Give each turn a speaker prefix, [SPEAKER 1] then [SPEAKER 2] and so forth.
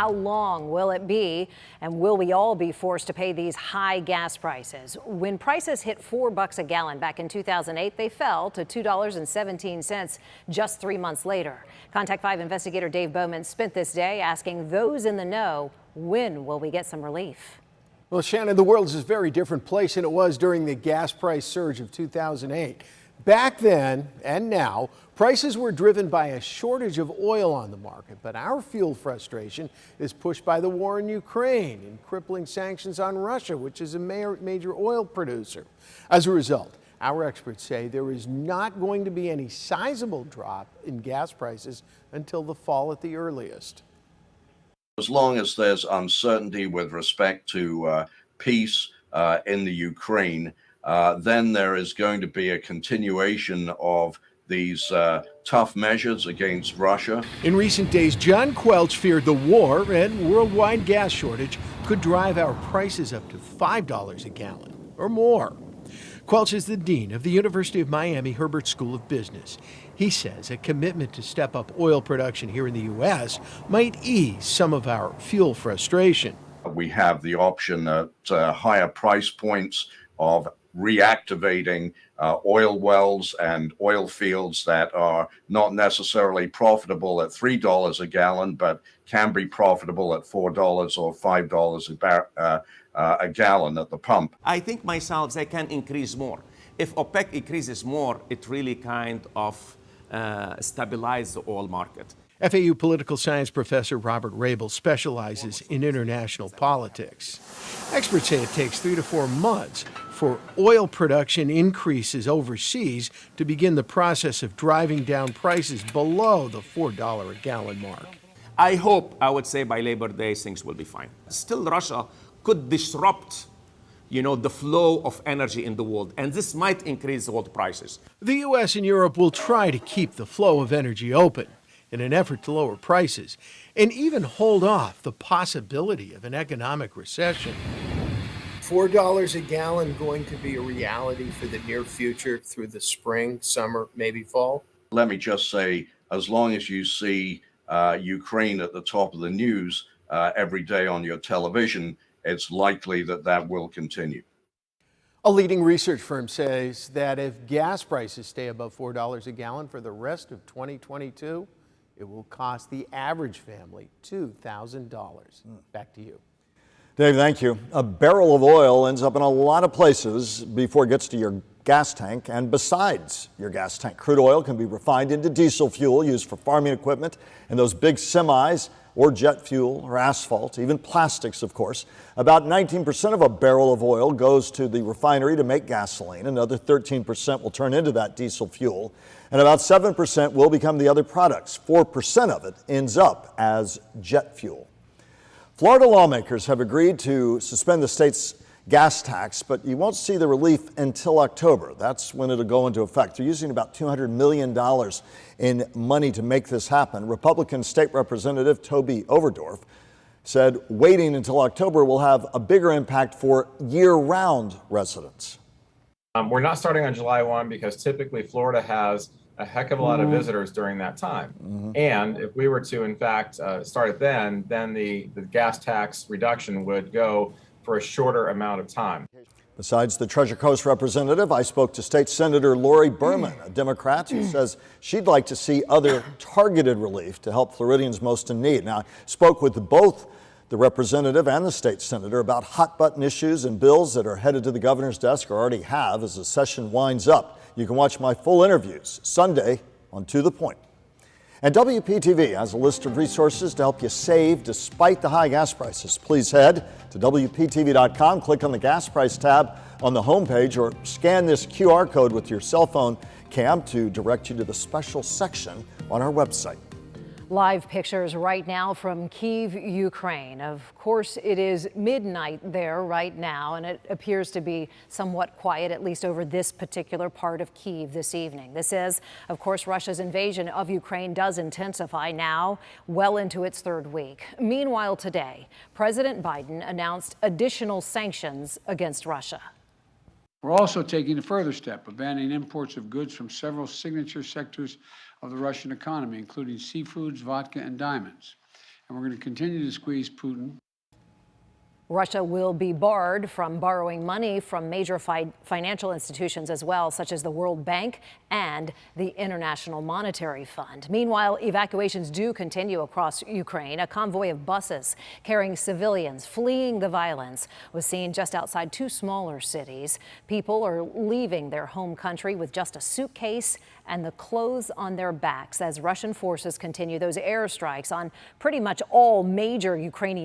[SPEAKER 1] How long will it be? And will we all be forced to pay these high gas prices? When prices hit $4 a gallon back in 2008, they fell to $2.17 just 3 months later. Contact 5 investigator Dave Bowman spent this day asking those in the know, when will we get some relief?
[SPEAKER 2] Well, Shannon, the world is a very different place than it was during the gas price surge of 2008. Back then and now, prices were driven by a shortage of oil on the market, but our fuel frustration is pushed by the war in Ukraine and crippling sanctions on Russia, which is a major oil producer. As a result, our experts say there is not going to be any sizable drop in gas prices until the fall at the earliest.
[SPEAKER 3] As long as there's uncertainty with respect to peace in the Ukraine, then there is going to be a continuation of these tough measures against Russia.
[SPEAKER 2] In recent days, John Quelch feared the war and worldwide gas shortage could drive our prices up to $5 a gallon or more. Quelch is the dean of the University of Miami Herbert School of Business. He says a commitment to step up oil production here in the U.S. might ease some of our fuel frustration.
[SPEAKER 3] We have the option at higher price points of reactivating oil wells and oil fields that are not necessarily profitable at $3 a gallon, but can be profitable at $4 or $5 a gallon at the pump.
[SPEAKER 4] I think myself they can increase more. If OPEC increases more, it really kind of stabilize the oil market.
[SPEAKER 2] FAU political science professor Robert Rabel specializes in international politics. Experts say it takes 3 to 4 months for oil production increases overseas to begin the process of driving down prices below the $4 a gallon mark.
[SPEAKER 4] I hope, I would say by Labor Day, things will be fine. Still, Russia could disrupt the flow of energy in the world, and this might increase world prices.
[SPEAKER 2] The U.S. and Europe will try to keep the flow of energy open in an effort to lower prices and even hold off the possibility of an economic recession. $4 a gallon going to be a reality for the near future through the spring, summer, maybe fall?
[SPEAKER 3] Let me just say, as long as you see Ukraine at the top of the news every day on your television, it's likely that that will continue.
[SPEAKER 2] A leading research firm says that if gas prices stay above $4 a gallon for the rest of 2022, it will cost the average family $2,000. Back to you.
[SPEAKER 5] Dave, thank you. A barrel of oil ends up in a lot of places before it gets to your gas tank and besides your gas tank. Crude oil can be refined into diesel fuel used for farming equipment and those big semis, or jet fuel or asphalt, even plastics, of course. About 19% of a barrel of oil goes to the refinery to make gasoline. Another 13% will turn into that diesel fuel. And about 7% will become the other products. 4% of it ends up as jet fuel. Florida lawmakers have agreed to suspend the state's gas tax, but you won't see the relief until October. That's when it'll go into effect. They're using about $200 million in money to make this happen. Republican State Representative Toby Overdorf said waiting until October will have a bigger impact for year-round residents.
[SPEAKER 6] We're not starting on July 1 because typically Florida has a heck of a lot of visitors during that time. And if we were to, in fact, start it then the gas tax reduction would go for a shorter amount of time.
[SPEAKER 5] Besides the Treasure Coast representative, I spoke to State Senator Lori Berman, a Democrat who says she'd like to see other targeted relief to help Floridians most in need. Now, I spoke with both the representative and the state senator about hot button issues and bills that are headed to the governor's desk or already have as the session winds up. You can watch my full interviews Sunday on To The Point. And WPTV has a list of resources to help you save despite the high gas prices. Please head to WPTV.com, click on the gas price tab on the homepage, or scan this QR code with your cell phone cam to direct you to the special section on our website.
[SPEAKER 1] Live pictures right now from Kyiv, Ukraine. Of course, it is midnight there right now, and it appears to be somewhat quiet, at least over this particular part of Kyiv this evening. This is, of course, Russia's invasion of Ukraine does intensify now, well into its third week. Meanwhile, today, President Biden announced additional sanctions against Russia.
[SPEAKER 7] We're also taking a further step of banning imports of goods from several signature sectors of the Russian economy, including seafoods, vodka, and diamonds. and we're going to continue to squeeze Putin.
[SPEAKER 1] Russia will be barred from borrowing money from major financial institutions as well, such as the World Bank and the International Monetary Fund. Meanwhile, evacuations do continue across Ukraine. A convoy of buses carrying civilians fleeing the violence was seen just outside two smaller cities. People are leaving their home country with just a suitcase and the clothes on their backs as Russian forces continue those airstrikes on pretty much all major Ukrainian